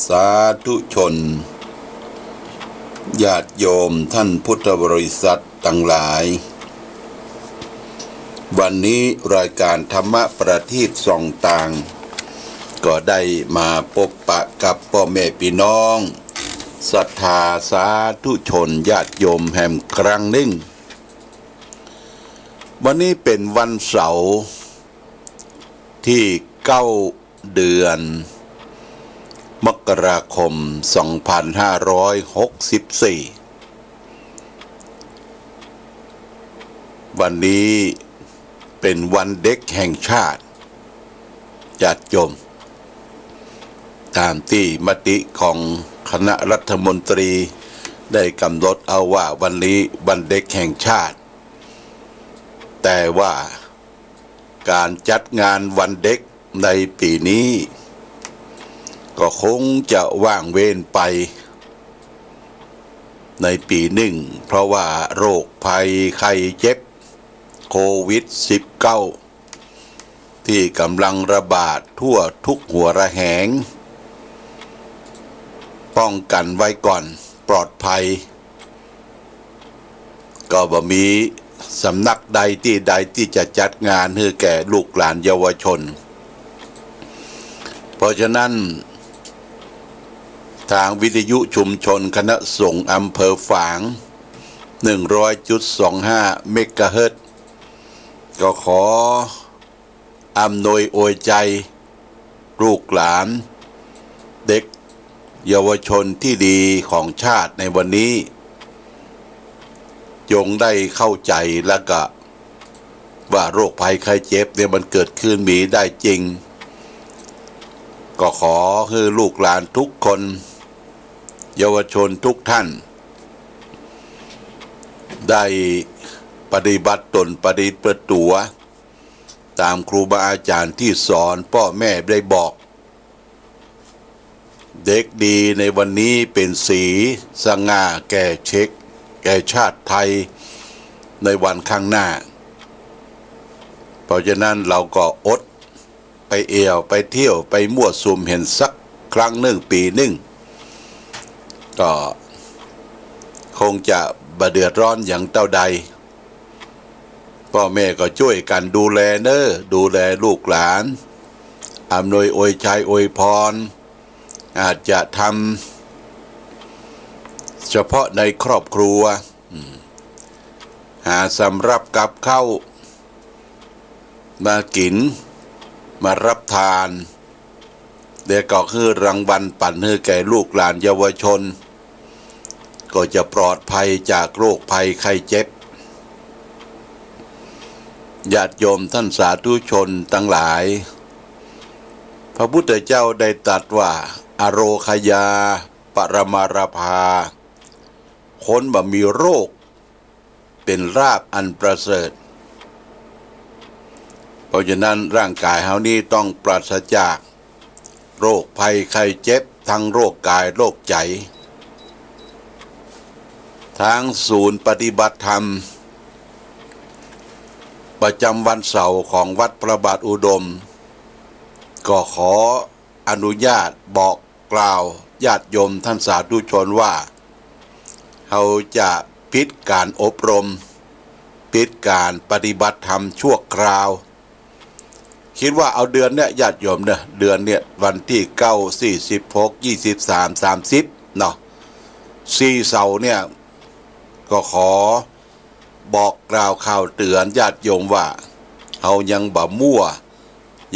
สาธุชนญาติโยมท่านพุทธบริษัททั้งหลายวันนี้รายการธรรมะประทีปส่องต่างก็ได้มาพบปะกับพ่อแม่พี่น้องศรัทธาสาธุชนญาติโยมแห่งครั้งหนึ่งวันนี้เป็นวันเสาร์ที่9 เดือนมกราคม 2564 วันนี้เป็นวันเด็กแห่งชาติญาติโยมตามที่มติของคณะรัฐมนตรีได้กำหนดเอาว่าวันนี้วันเด็กแห่งชาติแต่ว่าการจัดงานวันเด็กในปีนี้ก็คงจะว่างเว้นไปในปีหนึ่งเพราะว่าโรคภัยไข้เจ็บโควิด -19 ที่กำลังระบาดทั่วทุกหัวระแหงป้องกันไว้ก่อนปลอดภัยก็บ่มีสำนักใดที่จะจัดงานให้แก่ลูกหลานเยาวชนเพราะฉะนั้นทางวิทยุชุมชนคณะสงฆ์อำเภอฝาง 100.25 เมกะเฮิรตซ์ก็ขออำนวยอวยใจลูกหลานเด็กเยาวชนที่ดีของชาติในวันนี้จงได้เข้าใจและก็ว่าโรคภัยไข้เจ็บเนี่ยมันเกิดขึ้นมีได้จริงก็ขอให้ลูกหลานทุกคนเยาวชนทุกท่านได้ปฏิบัติตนปฏิบัติตัวตามครูบาอาจารย์ที่สอนพ่อแม่ได้บอกเด็กดีในวันนี้เป็นสีสง่าแก่ชาติไทยในวันข้างหน้าเพราะฉะนั้นเราก็อดไปเที่ยวไปมั่วสุมเห็นสักครั้งหนึ่งปีหนึ่งก็คงจะบะเดือดร้อนอย่างเต้าใดพ่อแม่ก็ช่วยกันดูแลดูแลลูกหลานอำนวยอวยชัยอวยพรอาจจะทำเฉพาะในครอบครัวหาสำรับกับข้าวมากินมารับทานเดี๋ยวก็คือรางวัลปั่นให้แก่ลูกหลานเยาวชนก็จะปลอดภัยจากโรคภัยไข้เจ็บญาติโยมท่านสาธุชนทั้งหลายพระพุทธเจ้าได้ตรัสว่าอโรคยาปรมาราภาคนบ่มีโรคเป็นลาภอันประเสริฐเพราะฉะนั้นร่างกายเฮานี้ต้องปราศจากโรคภัยไข้เจ็บทั้งโรคกายโรคใจทางศูนย์ปฏิบัติธรรมประจำวันเสาร์ของวัดพระบาทอุดมก็ขออนุญาตบอกกล่าวญาติโยมท่านสาธุชนว่าเขาจะปิดการอบรมปิดการปฏิบัติธรรมชั่วคราวคิดว่าเอาเดือนเนี้ยญาติโยมเนี่ยเดือนเนี่ยวันที่9 46 23 30เนาะ4เสาร์เนี่ยก็ขอบอกกล่าวข่าวเตือนญาติโยมว่าเอายังบ่มั่ว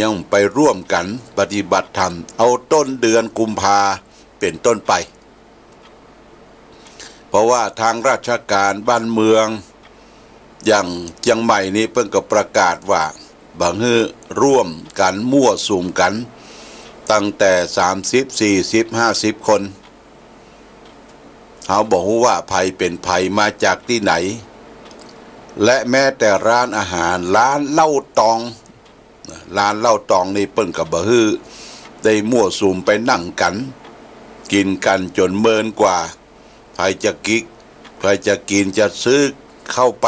ยังไปร่วมกันปฏิบัติธรรมเอาต้นเดือนกุมภาเป็นต้นไปเพราะว่าทางราชการบ้านเมืองอย่างเชียงใหม่นี้เพิ่งก็ประกาศว่าบังฮือร่วมกันมั่วสุมกันตั้งแต่30 40 50 คนเขาบอกว่าภัยเป็นภัยมาจากที่ไหนและแม้แต่ร้านอาหารร้านเหล้าตองนี่เปิ้นกับบ่ฮือได้มั่วสุมไปนั่งกันกินกันจนเมินกว่าใครจะกินจะซื้อเข้าไป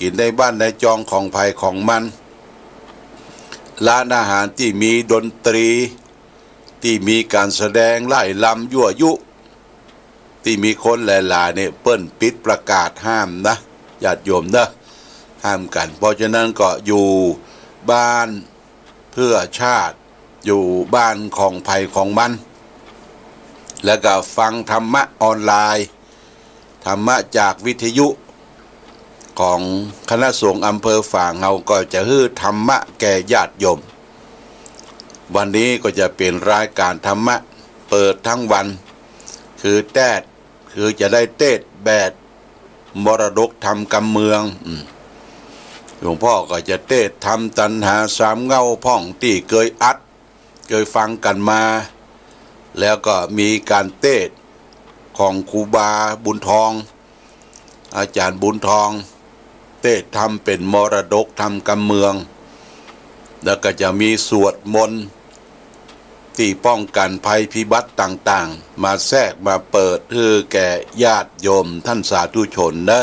กินในบ้านในจองของภัยของมันร้านอาหารที่มีดนตรี ที่มีการแสดงไล่ลำยั่วยุที่มีคนหลายๆเนี่ยเปิ้นปิดประกาศห้ามนะญาติโยมนะห้ามกันเพราะฉะนั้นก็อยู่บ้านเพื่อชาติอยู่บ้านของภัยของมันแล้วก็ฟังธรรมะออนไลน์ธรรมะจากวิทยุของคณะสงฆ์อำเภอฝางเฮาก็จะฮื้อธรรมะแก่ญาติโยมวันนี้ก็จะเป็นรายการธรรมะเปิดทั้งวันคือแต้คือจะได้เทศแบดมรดกธรรมกำเมืองหลวงพ่อก็จะเทศทำตัณหาสามเงาพ่องที่เคยอัดเคยฟังกันมาแล้วก็มีการเทศของครูบาบุญทองอาจารย์บุญทองเทศทำเป็นมรดกธรรมกำเมืองแล้วก็จะมีสวดมนต์ที่ป้องกันภัยพิบัติต่างๆมาแทรกมาเปิดเพื่อแก่ญาติโยมท่านสาธุชนนะ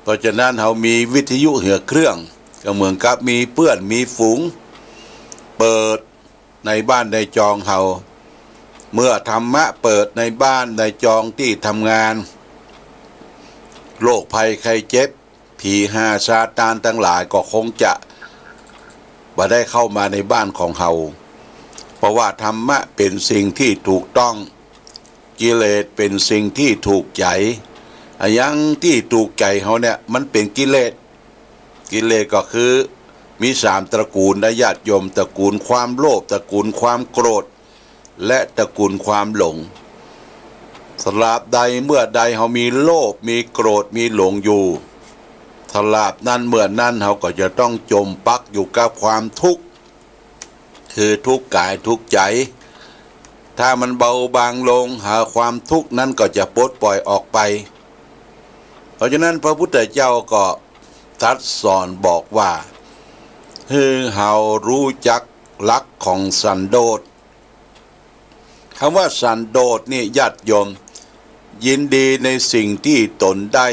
เพราะฉะนั้นเรามีวิทยุเหือเครื่องก็เหมือนกับมีเพื่อนมีฝูงเปิดในบ้านในจองเฮาเมื่อธรรมะเปิดในบ้านในจองที่ทำงานโรคภัยไข้เจ็บผีหาซาตานทั้งหลายก็คงจะบ่ได้เข้ามาในบ้านของเฮาเพราะว่าธรรมะเป็นสิ่งที่ถูกต้องกิเลสเป็นสิ่งที่ถูกใจอย่างที่ถูกใจเฮาเนี่ยมันเป็นกิเลสก็คือมี3ตระกูลนะญาติโยมตระกูลความโลภตระกูลความโกรธและตระกูลความหลงสลาบใดเมื่อใดเฮามีโลภมีโกรธมีหลงอยู่สลาบนั้นเมื่อนั้นเฮาก็จะต้องจมปักอยู่กับความทุกข์คือทุกข์กายทุกข์ใจถ้ามันเบาบางลงหาความทุกข์นั้นก็จะปลดปล่อยออกไปเพราะฉะนั้นพระพุทธเจ้าก็ตรัสสอนบอกว่าให้เฮารู้จักหลักของสันโดษคำว่าสันโดษนี่ญาติโยมยินดีในสิ่งที่ตนได้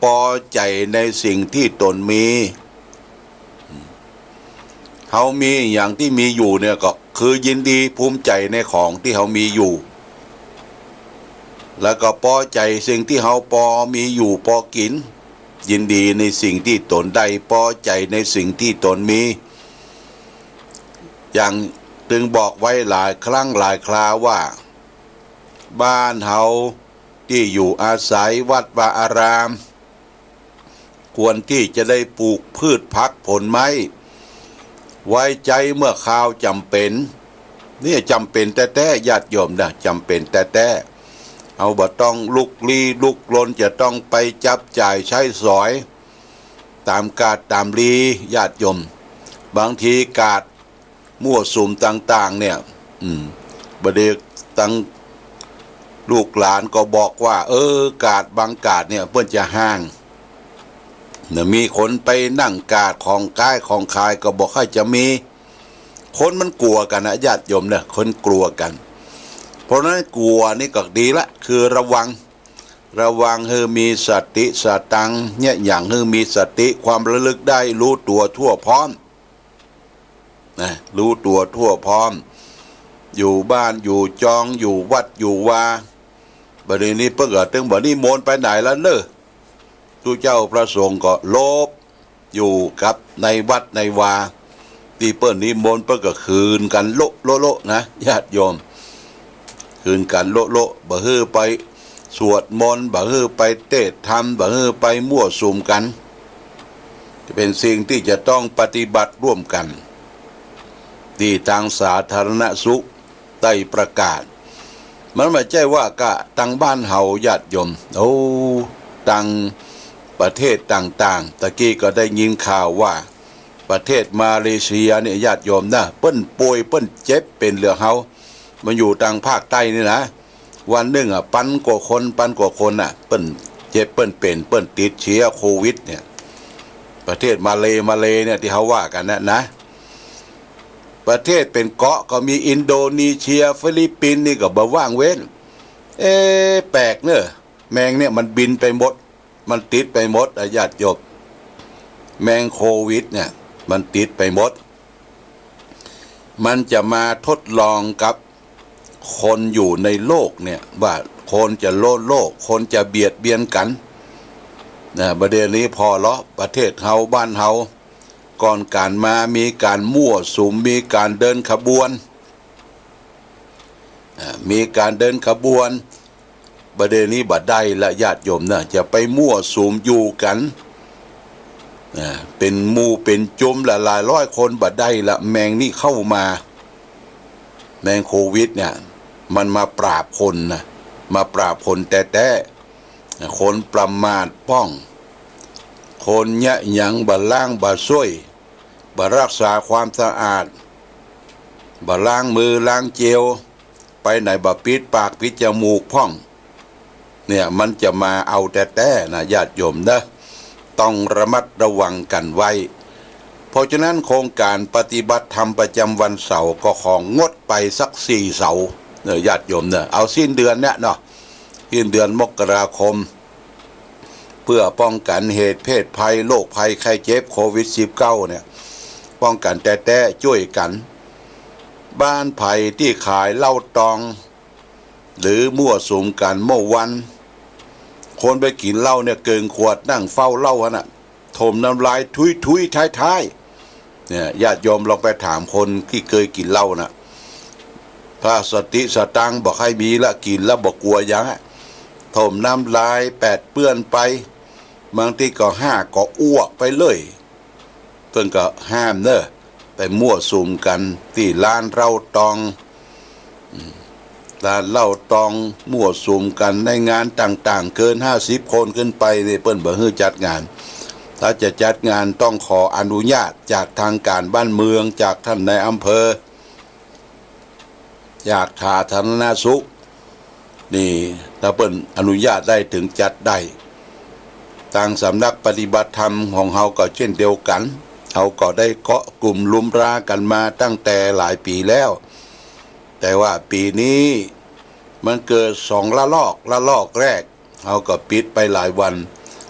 พอใจในสิ่งที่ตนมีเขามีอย่างที่มีอยู่เนี่ยก็คือยินดีภูมิใจในของที่เขามีอยู่แล้วก็พอใจสิ่งที่เขาพอมีอยู่พอกินยินดีในสิ่งที่ตนได้พอใจในสิ่งที่ตนมีอย่างจึงบอกไว้หลายครั้งหลายคราว่าบ้านเฮาที่อยู่อาศัยวัดวาอารามควรที่จะได้ปลูกพืชพักผลไม้ไว้ใจเมื่อข่าวจำเป็นนี่จำเป็นแต่ญาติโยมนะจำเป็นแต่เอาบ่ต้องลุกลี้ลุกลนจะต้องไปจับจ่ายใช้สอยตามกาดตามลีญาติโยมบางทีกาดมั่วสุมต่างๆเนี่ยบ่ได้ตั้งลูกหลานก็บอกว่ากาดบางกาดเนี่ยเพิ่นจะห้างเนี่ยมีคนไปนั่งกาดของกายของคายก็บอกให้จะมีคนมันกลัวกันนะญาติโยมเนี่ยคนกลัวกันเพราะนั้นกลัวนี่ก็ดีละคือระวังให้มีสติสตังเนี่ยอย่างให้มีสติความระลึกได้รู้ตัวทั่วพร้อมนะรู้ตัวทั่วพร้อมอยู่บ้านอยู่จองอยู่วัดอยู่วาบัดนี้เพิ่งก็ถึงบัดนี้มนต์ไปไหนแล้วเนอะทุกเจ้าพระสงฆ์ก็ลบอยู่กับในวัดในวาที่เปิ้นนิมนต์เปิ้นก็คืนกันโลนะญาติโยมคืนกันโลบ่ฮื้อไปสวดมนต์บ่ฮื้อไปเทศธรรมบ่ฮื้อไปมั่วสุมกันจะเป็นสิ่งที่จะต้องปฏิบัติร่วมกันที่ทางสาธารณสุขได้ประกาศมันไม่ใช่ว่ากะทางบ้านเฮาญาติโยมทางประเทศต่างๆตะกี้ก็ได้ยินข่าวว่าประเทศมาเลเซียเนี่ยญาติโยมนะเปิ้นป่วยเปิ้นเจ็บเป็นเรื่องเฮามันอยู่ทางภาคใต้นี่นะวันหนึ่งพันกว่าคนเปิ้นเจ็บเปิ้นเป็นเปิ้นติดเชื้อโควิดเนี่ยประเทศมาเลเนี่ยที่เขาว่ากันนะประเทศเป็นเกาะก็มีอินโดนีเซียฟิลิปปินส์นี่ก็บ่ว่างเว้นแปลกเนอะแมงเนี่ยมันบินไปหมดมันติดไปหมดญาติโยมแมงโควิดเนี่ยมันติดไปหมดมันจะมาทดลองกับ คนอยู่ในโลกเนี่ยว่าคนจะโลกคนจะเบียดเบียนกันนะประเด็นนี้พอเลาะประเทศเฮาบ้านเฮาก่อนการมามีการมั่วสุมมีการเดินขบวนมีการเดินขบวนประเด็นนี้บัดได้ละญาติโยมนะจะไปมั่วสุมอยู่กันเป็นหมู่เป็นจุ่มละหลายร้อยคนบัดได้ละแมงนี่เข้ามาแมงโควิดเนี่ยมันมาปราบคนนะมาปราบคนแต่คนประมาทป้องคนยะหยังบ่ล้างบ่ช่วยบ่รักษาความสะอาดบ่ล้างมือล้างเจลไปไหนบ่ปิดปากปิดจมูกพ่องเนี่ยมันจะมาเอาแต่นะญาติโยมนะต้องระมัดระวังกันไว้เพราะฉะนั้นโครงการปฏิบัติธรรมประจำวันเสาร์ก็ของงดไปสัก4 เสาร์เนี่ยญาติโยมเนี่ยเอาสิ้นเดือนเนี่ยเนาะสิ้นเดือนมกราคมเพื่อป้องกันเหตุเพศภัยโรคภัยไข้เจ็บโควิด -19 เนี่ยป้องกันแต่ช่วยกันบ้านไผ่ที่ขายเหล้าตองหรือมั่วสุมกันเมื่อวันคนไปกินเหล้าเนี่ยเกินขวดนั่งเฝ้าเหล้าน่ะถมน้ำลายทุยท้ายเนี่ยญาติโยมลองไปถามคนที่เคยกินเหล้าน่ะถ้าสติสตังบอกให้มีละกินแล้วบอกกลัวยังถมน้ำลายแปดเปื้อนไปบางทีก็ก็อ้วกไปเลยเพิ่นก็ห้ามเนอะไปมั่วสุมกันที่ร้านเหล้าตองร้านเหล้าตองมั่วสุมกันในงานต่างๆเกิน50 คนขึ้นไปเนี่ยเปิ้นบ่ให้จัดงานถ้าจะจัดงานต้องขออนุญาตจากทางการบ้านเมืองจากท่านในอำเภอจากสาธารณสุขนี่ถ้าเปิ้นอนุญาตได้ถึงจัดได้ทางสำนักปฏิบัติธรรมของเฮาก็เช่นเดียวกันเฮาก็ได้เกาะกลุ่มลุมรากันมาตั้งแต่หลายปีแล้วแต่ว่าปีนี้มันเกิด2 ละลอกแรกเฮาก็ปิดไปหลายวัน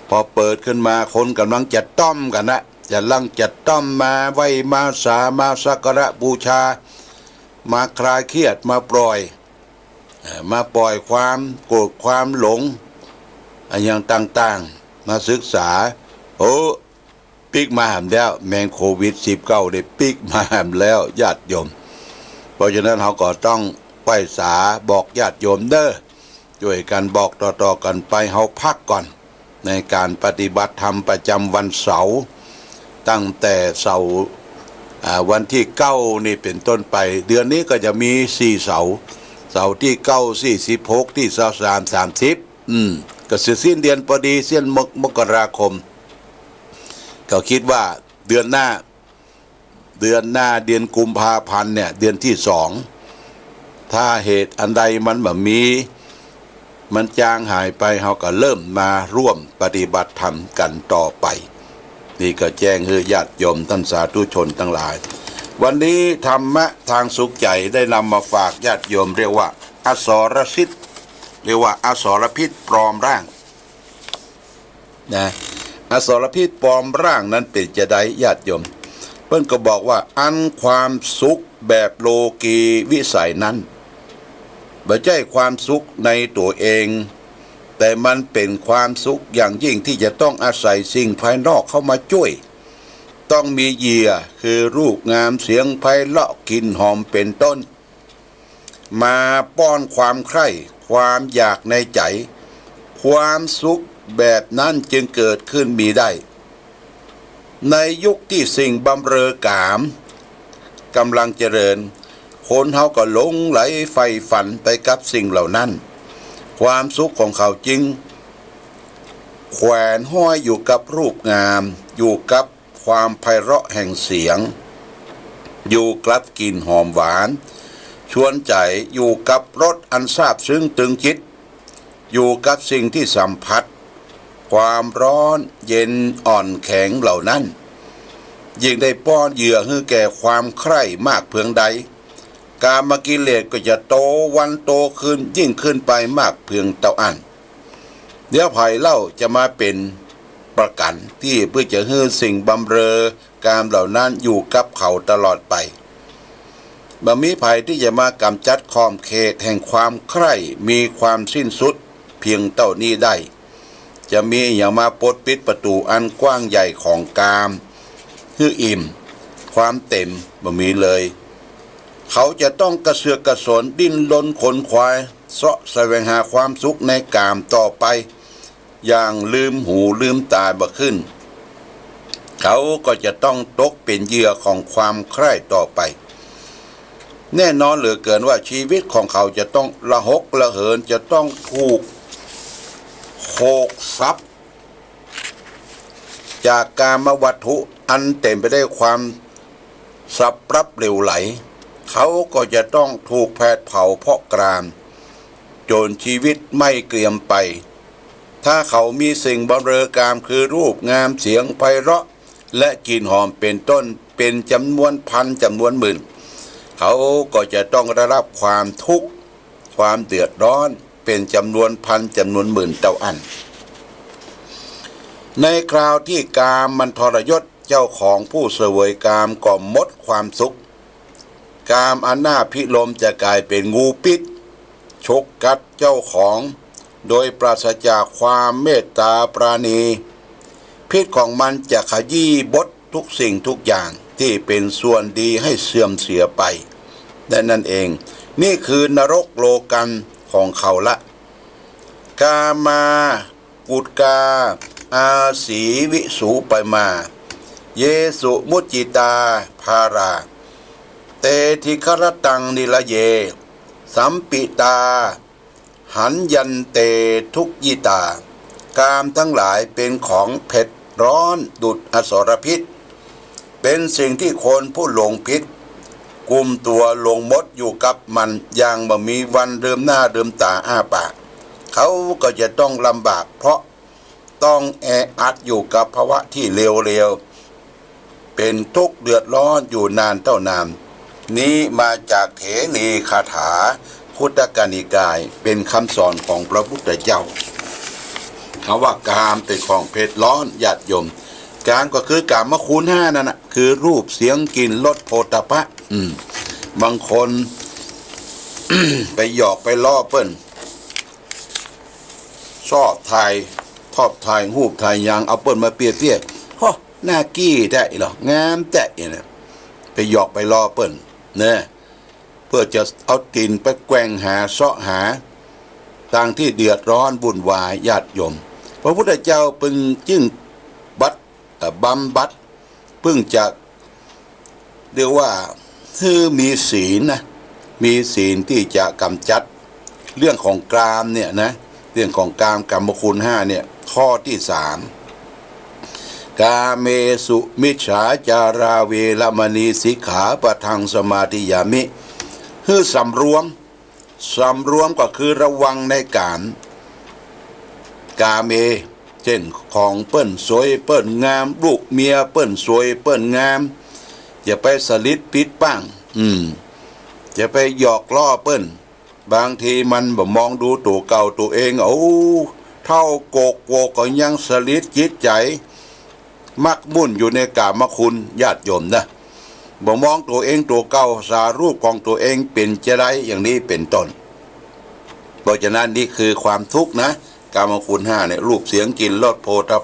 พอเปิดขึ้นมาคนกำลังจะต้อมกันนะจะลังจะต้อมมาไหว้มาสามาสักการะบูชามาคลายเครียดมาปล่อยความโกรธความหลงอย่างต่างๆมาศึกษาปิกมาหามแล้วแมงโควิด -19 ได้ปิกมาหามแล้วญาติโยมเพราะฉะนั้นเราก็ต้องไปสาบอกญาติโยมเด้อช่วยกันบอกต่อๆกันไปเฮาพักก่อนในการปฏิบัติธรรมประจำวันเสาร์ตั้งแต่เสาร์วันที่9นี่เป็นต้นไปเดือนนี้ก็จะมี4 เสาร์เสาร์ที่9 46ที่23 30ก็สิ้นเดือนพอดีสิ้นมกราคมก็คิดว่าเดือนหน้าเดือนกุมภาพันธ์เนี่ยเดือนที่2ถ้าเหตุอันใดมันแบบมีมันจางหายไปเฮาก็เริ่มมาร่วมปฏิบัติธรรมกันต่อไปนี่ก็แจ้งให้ญาติโยมท่านสาธุชนทั้งหลายวันนี้ธรรมะทางสุขใจได้นำมาฝากญาติโยมเรียกว่าอสรพิษเรียกว่าอสรพิษปลอมร่างนะอสรพิษปลอมร่างนั้นเป็นจะได้ญาติโยมเพิ่นก็บอกว่าอันความสุขแบบโลกีวิสัยนั้นไม่ใช่ความสุขในตัวเองแต่มันเป็นความสุขอย่างยิ่งที่จะต้องอาศัยสิ่งภายนอกเข้ามาช่วยต้องมีเหยื่อคือรูปงามเสียงไพเราะกลิ่นหอมเป็นต้นมาป้อนความใคร่ความอยากในใจความสุขแบบนั้นจึงเกิดขึ้นมีได้ในยุคที่สิ่งบำเรอกามกำลังเจริญคนเฮาก็หลงไหลใฝ่ฝันไปกับสิ่งเหล่านั้นความสุขของเขาจึงแขวนห้อยอยู่กับรูปงามอยู่กับความไพเราะแห่งเสียงอยู่กับกลิ่นหอมหวานชวนใจอยู่กับรสอันซาบซึ้งตึงจิตอยู่กับสิ่งที่สัมผัสความร้อนเย็นอ่อนแข็งเหล่านั้นยิ่งได้ป้อนเหยื่อให้แก่ความใคร่มากเพียงใดกามกิเลสก็จะโตวันโตขึ้นยิ่งขึ้นไปมากเพียงเท่าอันเดี๋ยวภัยเล่าจะมาเป็นประกันที่เพื่อจะให้สิ่งบำเรอกามเหล่านั้นอยู่กับเขาตลอดไป บ่มีภัยที่จะมากำจัดขอบเขตแห่งความใคร่มีความสิ้นสุดเพียงเท่านี้ได้จะมีอย่างมาปดปิดประตูอันกว้างใหญ่ของกามคืออิ่มความเต็มบ่มีเลยเขาจะต้องกระเสือกกระสนดิ้นรนขนขวายเสาะแสวงหาความสุขในกามต่อไปอย่างลืมหูลืมตาบ่ขึ้นเขาก็จะต้องตกเป็นเหยื่อของความใคร่ต่อไปแน่นอนเหลือเกินว่าชีวิตของเขาจะต้องระหกระเหินจะต้องถูกโขกซับจากกามวัตถุอันเต็มไปด้วยความสับปรับเหลวไหลเขาก็จะต้องถูกแผดเผาเพาะกรามจนชีวิตไม่เกรียมไปถ้าเขามีสิ่งบำเรอกามคือรูปงามเสียงไพเราะและกลิ่นหอมเป็นต้นเป็นจำนวนพันจำนวนหมื่นเขาก็จะต้องได้รับความทุกข์ความเดือดร้อนเป็นจำนวนพันจำนวนหมื่นเท่าอันในคราวที่กามมันทรยศเจ้าของผู้เสวยกามก็หมดความสุขกามอันน่าพิโลมจะกลายเป็นงูพิษฉกกัดเจ้าของโดยปราศจากความเมตตาปราณีพิษของมันจะขยี้บดทุกสิ่งทุกอย่างที่เป็นส่วนดีให้เสื่อมเสียไปและนั่นเองนี่คือนรกโลกันของเขาละกามากุฎกาอาสีวิสูไปมาเยสุมุจจิตาภาราเตทิครตังนิละเยสัมปิตาหันยันเตทุกยิตากามทั้งหลายเป็นของเผ็ดร้อนดุจอสรพิษเป็นสิ่งที่คนผู้หลงพิษกุมตัวลงมดอยู่กับมันอย่างบ่มีวันเดิมหน้าเดิมตาอ้าปากเขาก็จะต้องลำบากเพราะต้องแออัดอยู่กับภาวะที่เลวๆเป็นทุกข์เดือดร้อนอยู่นานเท่านานนี้มาจากเถรีคาถาพุทธกนิกายเป็นคำสอนของพระพุทธเจ้าคำว่ากามเป็นของเผ็ดร้อนญาติโยมกามก็คือกามคูณ5นั่นน่ะคือรูปเสียงกลิ่นรสโผฏฐัพพะบางคน ไปหยอกไปล้อเปิ้นชอบถ่ายรูปถ่ายยางเอาเปิ้นมาเปรียบเทียบโอ้หน้ากี้ได้เหรองามแต่เนี่ยไปหยอกไปล้อเปิ้นเนี่ยเพื่อจะเอาตีนไปแกว่งหาเสาะหาต่างที่เดือดร้อนวุ่นวายญาติโยมพระพุทธเจ้าปึงจึงบำบัดปึงจะเรียกว่าคือมีศีลนะมีศีลที่จะกำจัดเรื่องของกามเนี่ยนะเรื่องของกามคุณ5เนี่ยข้อที่3กาเมสุมิจฉาจาราเวรมณีสิกขาปะทังสมาธิยามิคือสำรวมก็คือระวังในการกาเมเช่นของเปิ้นสวยเปิ้นงามลูกเมียเปิ้นสวยเปิ้นงามอย่าไปสลิดปิดป้างอย่าไปหยอกล้อเปิ้นบางทีมันบ่มองดูตัวเก่าตัวเองเท่าโกกโวก็ยังสลิดจิตใจมักมุ่นอยู่ในกามคุณญาติโยมนะบ่มองตัวเองตัวเก่าสารูปของตัวเองเป็นจะไรอย่างนี้เป็นต้นเพราะฉะนั้นนี่คือความทุกข์นะกามคุณ5เนี่ยรูปเสียงกลิ่นรสโผฏฐัพ